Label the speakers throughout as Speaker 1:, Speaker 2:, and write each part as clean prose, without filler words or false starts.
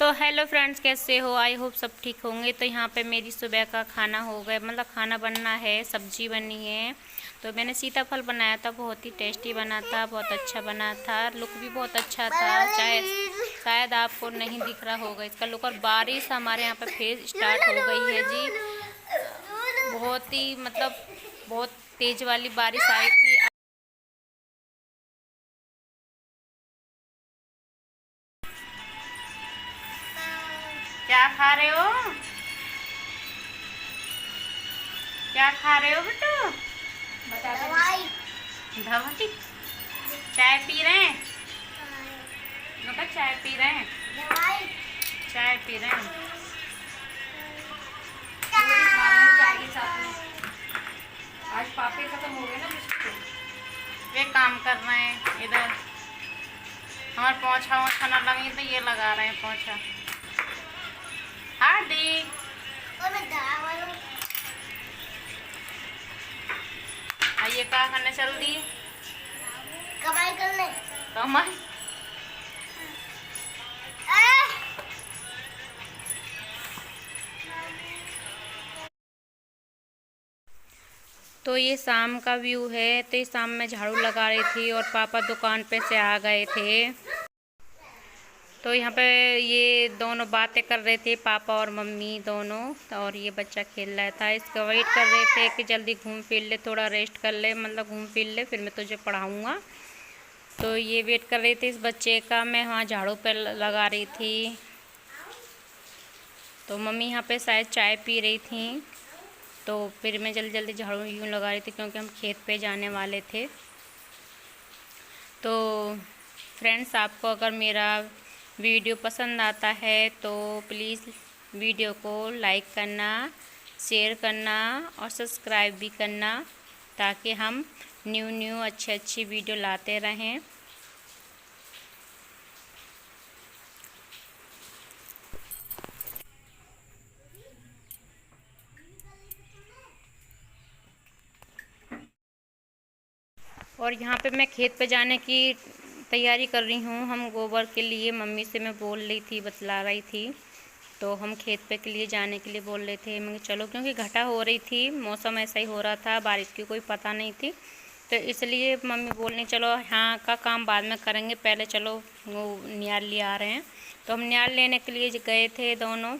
Speaker 1: तो hello friends, कैसे हो? आई होप सब ठीक होंगे। तो यहाँ पे मेरी सुबह का खाना हो गया, मतलब खाना बनना है, सब्जी बनी है। तो मैंने सीताफल बनाया था, बहुत ही टेस्टी बना था, बहुत अच्छा बना था, लुक भी बहुत अच्छा था। चाहे शायद आपको नहीं दिख रहा होगा इसका लुक। और बारिश हमारे यहाँ पे फिर स्टार्ट हो गई है जी। बहुत ही मतलब बहुत तेज वाली बारिश आई थी। क्या खा रहे हो? क्या खा रहे हो बेटू? बता दो। दवाई। चाय पी रहे हैं? चाय पी रहे हैं? चाय पी रहे हैं? चाय के साथ में आज पापे खत्म हो गए ना बिस्कुट। वे काम कर रहे हैं इधर। हमारे पोंछा वोछा न लगी तो ये लगा रहे हैं पोंछा। हार्दिक ये क्या करने चल दी? कमाई करने। कमाई? तो ये शाम का व्यू है। तो ये शाम में झाड़ू लगा रही थी और पापा दुकान पे से आ गए थे। तो यहाँ पे ये दोनों बातें कर रहे थे, पापा और मम्मी दोनों। और ये बच्चा खेल रहा था। इसका वेट कर रहे थे कि जल्दी घूम फिर ले, थोड़ा रेस्ट कर ले, मतलब घूम फिर ले, फिर मैं तुझे पढ़ाऊँगा। तो ये वेट कर रहे थे इस बच्चे का। मैं वहाँ झाड़ू पे लगा रही थी। तो मम्मी यहाँ पे शायद चाय पी रही थी। तो फिर मैं जल्दी जल्दी झाड़ू यूँ लगा रही थी क्योंकि हम खेत पे जाने वाले थे। तो फ्रेंड्स, आपको अगर मेरा वीडियो पसंद आता है तो प्लीज़ वीडियो को लाइक करना, शेयर करना और सब्सक्राइब भी करना, ताकि हम न्यू अच्छी वीडियो लाते रहें। और यहाँ पे मैं खेत पे जाने की तैयारी कर रही हूँ। हम गोबर के लिए मम्मी से मैं बोल रही थी, बतला रही थी। तो हम खेत पे के लिए जाने के लिए बोल रहे थे। मैं चलो, क्योंकि घटा हो रही थी, मौसम ऐसा ही हो रहा था, बारिश की कोई पता नहीं थी। तो इसलिए मम्मी बोलने चलो यहाँ का काम बाद में करेंगे, पहले चलो वो नियाल ले आ रहे हैं। तो हम नियाल लेने के लिए गए थे दोनों।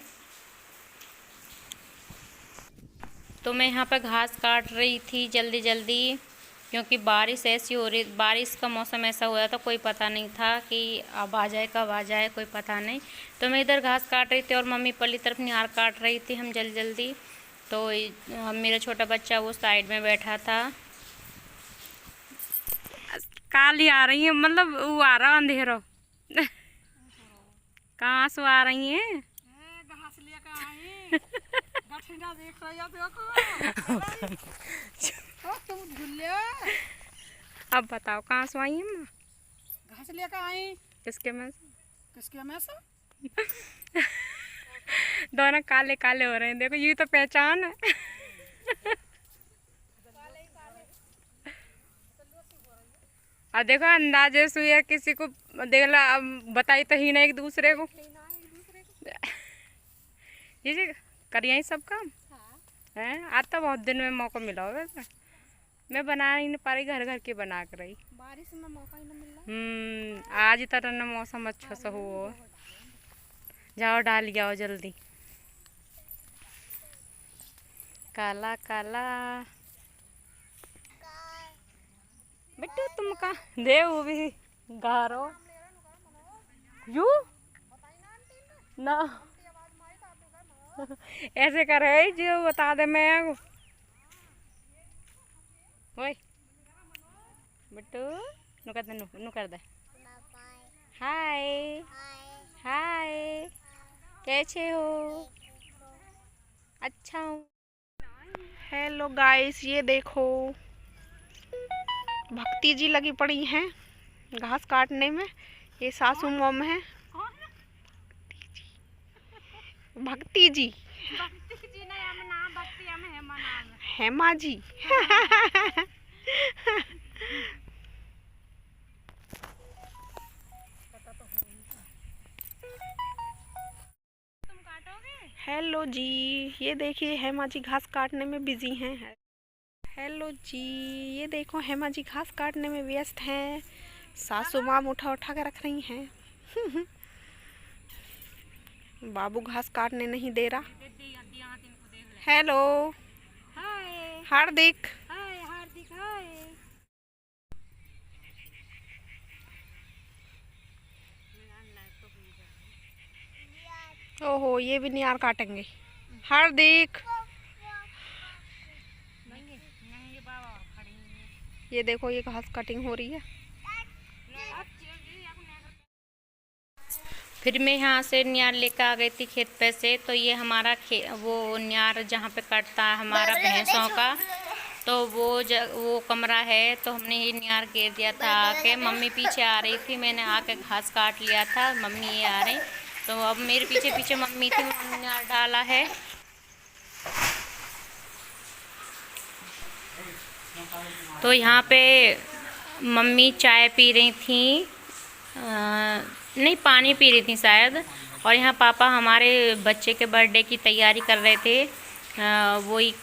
Speaker 1: तो मैं यहाँ पर घास काट रही थी जल्दी जल्दी, क्योंकि बारिश ऐसी हो रही, बारिश का मौसम ऐसा हो रहा था, कोई पता नहीं था कि अब आ जाए कब आ जाए, कोई पता नहीं। तो मैं इधर घास काट रही थी और मम्मी पल्ली तरफ निहार काट रही थी, हम जल्दी जल्दी। तो मेरा छोटा बच्चा वो साइड में बैठा था। काली आ रही है, मतलब वो आ रहा अंधेरा। कहाँ से आ रही हैं? घास लेकर आई। देख रही हो तुम झुल्ले। अब बताओ कहाँ से आई है?
Speaker 2: घास लेकर आई।
Speaker 1: किसके में से?
Speaker 2: किसके में से?
Speaker 1: दोनों काले काले हो रहे हैं, देखो ये तो पहचान है। और देखो अंदाजे से यार किसी को देख ला, बताई तो ही नहीं एक दूसरे को। ये करिए ही सब काम है। आज तो बहुत दिन में मौका मिला हो। वैसे मैं बना ही नहीं पा रही, घर घर की बना कर रही।
Speaker 2: बारिश में मौका ही नहीं मिल रहा।
Speaker 1: आज तरह ना मौसम अच्छा सा हो। जाओ डाल जाओ जल्दी। काला काला बेटू तुम का दे वो भी गारो यू ना। ऐसे करे जो बता दे मैं ओए बेटू नु कर दे। हाय हाय, कैसे हो? अच्छा हूँ।
Speaker 2: हेलो गाइस, ये देखो भक्ति जी लगी पड़ी हैं घास काटने में। ये सासू मॉम है भक्ति जी।
Speaker 1: भक्ति जी नहीं, हम नाम भक्ति, हम हेमा नाम है।
Speaker 2: हेमा जी। हेलो जी, ये देखिए हेमा जी घास काटने में बिजी हैं। हेलो जी, ये देखो हेमा जी घास काटने में व्यस्त हैं। सासू माम उठा उठा के रख रही हैं। बाबू घास काटने नहीं दे रहा। हेलो हार्दिक। ओहो, ये भी नियार काटेंगे। हार्दिक, ये देखो ये घास कटिंग हो रही है।
Speaker 1: फिर मैं यहाँ से नियार लेकर आ गई थी खेत पे से। तो ये हमारा वो नियार जहाँ पे कटता है हमारा भैंसों का, तो वो कमरा है। तो हमने ये नियार घेर दिया था आके। मम्मी पीछे आ रही थी, मैंने आके घास काट लिया था। मम्मी ये आ रही, तो अब मेरे पीछे पीछे मम्मी थी, मम्मी नियार डाला है। तो यहाँ पे मम्मी चाय पी रही थी, नहीं पानी पी रही थी शायद। और यहाँ पापा हमारे बच्चे के बर्थडे की तैयारी कर रहे थे। वही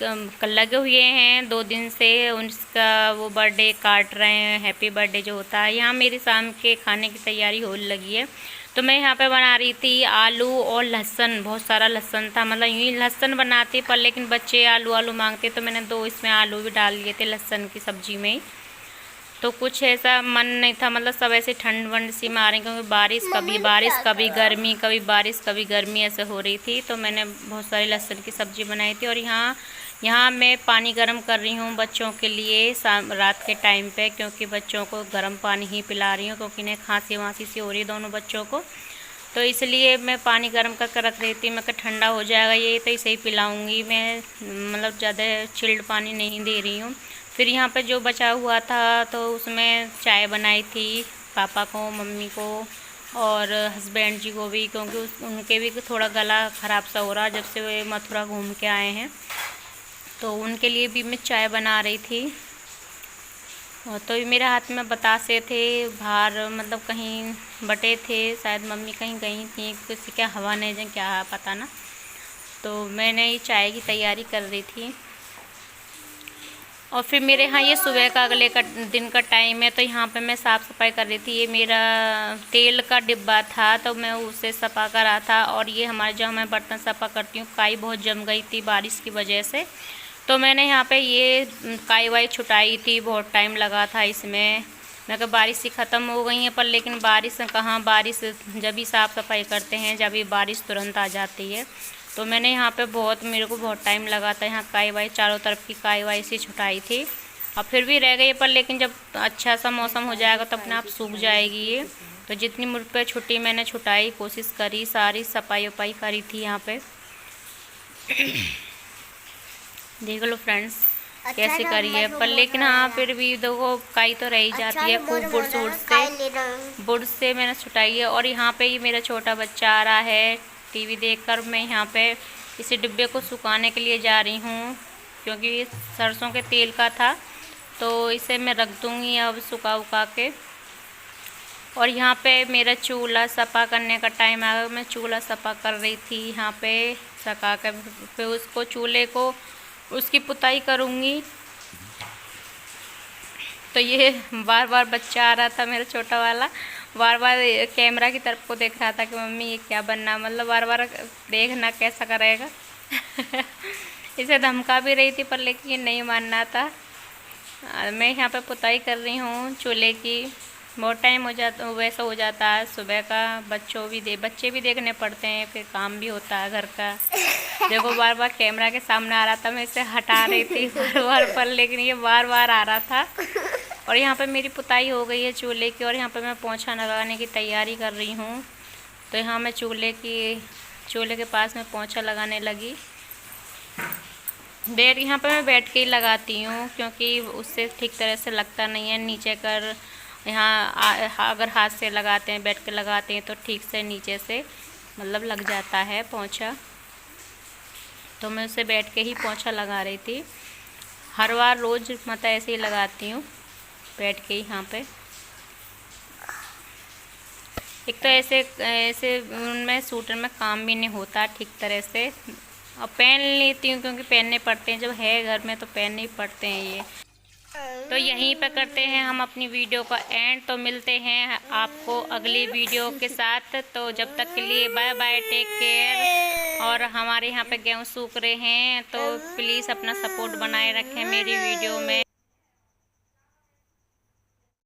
Speaker 1: लगे हुए हैं 2 दिन से, उसका वो बर्थडे काट रहे हैं, हैप्पी बर्थडे जो होता है। यहाँ मेरी शाम के खाने की तैयारी होने लगी है। तो मैं यहाँ पे बना रही थी आलू और लहसुन। बहुत सारा लहसुन था, मतलब यूँ ही लहसुन बनाती पर लेकिन बच्चे आलू मांगते, तो मैंने 2 इसमें आलू भी डाल लिए थे लहसुन की सब्जी में। तो कुछ ऐसा मन नहीं था, मतलब सब ऐसे ठंड वंड सी मारे, क्योंकि बारिश कभी गर्मी, कभी बारिश कभी गर्मी ऐसे हो रही थी। तो मैंने बहुत सारी लहसुन की सब्ज़ी बनाई थी। और यहाँ मैं पानी गर्म कर रही हूँ बच्चों के लिए रात के टाइम पे, क्योंकि बच्चों को गर्म पानी ही पिला रही हूँ, क्योंकि इन्हें खांसी वासी सी हो रही है दोनों बच्चों को। तो इसलिए मैं पानी गर्म करके रख रही थी। मैं ठंडा हो जाएगा ये तो इसे ही पिलाऊँगी मैं, मतलब ज़्यादा चिल्ड पानी नहीं दे रही हूँ। फिर यहाँ पे जो बचा हुआ था तो उसमें चाय बनाई थी पापा को, मम्मी को और हस्बैंड जी को भी, क्योंकि उनके भी थोड़ा गला ख़राब सा हो रहा जब से वे मथुरा घूम के आए हैं। तो उनके लिए भी मैं चाय बना रही थी। तो मेरे हाथ में बतासे थे बाहर, मतलब कहीं बटे थे, शायद मम्मी कहीं गई थी, किसी क्या हवा नहीं जाए क्या पता ना। तो मैंने ये चाय की तैयारी कर रही थी। और फिर मेरे यहाँ ये सुबह का अगले का दिन का टाइम है, तो यहाँ पे मैं साफ़ सफाई कर रही थी। ये मेरा तेल का डिब्बा था, तो मैं उसे सफ़ा कर रहा था। और ये हमारे जो मैं बर्तन सफ़ा करती हूँ, काई बहुत जम गई थी बारिश की वजह से। तो मैंने यहाँ पे ये काई वाई छुटाई थी, बहुत टाइम लगा था इसमें। मैं कहा बारिश ही ख़त्म हो गई है, पर लेकिन बारिश कहाँ, बारिश जब भी साफ़ सफाई करते हैं जब भी बारिश तुरंत आ जाती है। तो मैंने यहाँ पे मेरे को बहुत टाइम लगा था। यहाँ काई वाई चारों तरफ की काई वाई सी छुटाई थी, और फिर भी रह गई, पर लेकिन जब अच्छा सा मौसम हो जाएगा तो अपने आप सूख जाएगी ये। तो जितनी मुझ पे छुट्टी मैंने छुटाई, कोशिश करी, सारी सफाई वफाई करी थी यहाँ पे। देख लो फ्रेंड्स कैसे करी है, पर लेकिन हाँ फिर भी देखो काई तो रह ही जाती है खूब। बुर्श से मैंने छुटाई है। और यहाँ पे ही मेरा छोटा बच्चा आ रहा है टीवी देखकर। मैं यहाँ पे इसी डिब्बे को सुखाने के लिए जा रही हूँ, क्योंकि ये सरसों के तेल का था, तो इसे मैं रख दूँगी अब सुखा उखा के। और यहाँ पे मेरा चूल्हा सफ़ा करने का टाइम आ गया। मैं चूल्हा सफ़ा कर रही थी यहाँ पे सका कर, फिर उसको चूल्हे को उसकी पुताई करूँगी। तो ये बार बार बच्चा आ रहा था मेरा छोटा वाला, बार बार कैमरा की तरफ को देख रहा था कि मम्मी ये क्या बनना, मतलब बार बार देखना कैसा करेगा। इसे धमका भी रही थी, पर लेकिन ये नहीं मानना था। मैं यहाँ पे पुताई कर रही हूँ चूल्हे की। बहुत टाइम हो जाता, वैसा हो जाता है सुबह का। बच्चे भी देखने पड़ते हैं, फिर काम भी होता है घर का। देखो बार बार कैमरा के सामने आ रहा था, मैं इसे हटा रही थी बार बार, पर लेकिन ये बार बार आ रहा था। और यहाँ पे मेरी पुताई हो गई है चूल्हे की, और यहाँ पे मैं पोंछा लगाने की तैयारी कर रही हूँ। तो यहाँ मैं चूल्हे के पास में पोंछा लगाने लगी। यहाँ पे मैं बैठ के ही लगाती हूँ, क्योंकि उससे ठीक तरह से लगता नहीं है। नीचे कर यहाँ अगर हाथ से लगाते हैं, बैठ के लगाते हैं, तो ठीक से नीचे से मतलब लग जाता है पोंछा। तो मैं उसे बैठ के ही पोंछा लगा रही थी। हर बार रोज़ मतलब ऐसे ही लगाती हूँ बैठ के ही यहाँ पे। एक तो ऐसे ऐसे उनमें सूटर में काम भी नहीं होता ठीक तरह से। और पहन लेती हूँ क्योंकि पहनने पड़ते हैं, जब है घर में तो पहनने ही पड़ते हैं ये। तो यहीं पर करते हैं हम अपनी वीडियो का एंड। तो मिलते हैं आपको अगली वीडियो के साथ। तो जब तक के लिए बाय बाय, टेक केयर। और हमारे यहाँ पे गेहूँ सूख रहे हैं, तो प्लीज़ अपना सपोर्ट बनाए रखें मेरी वीडियो में।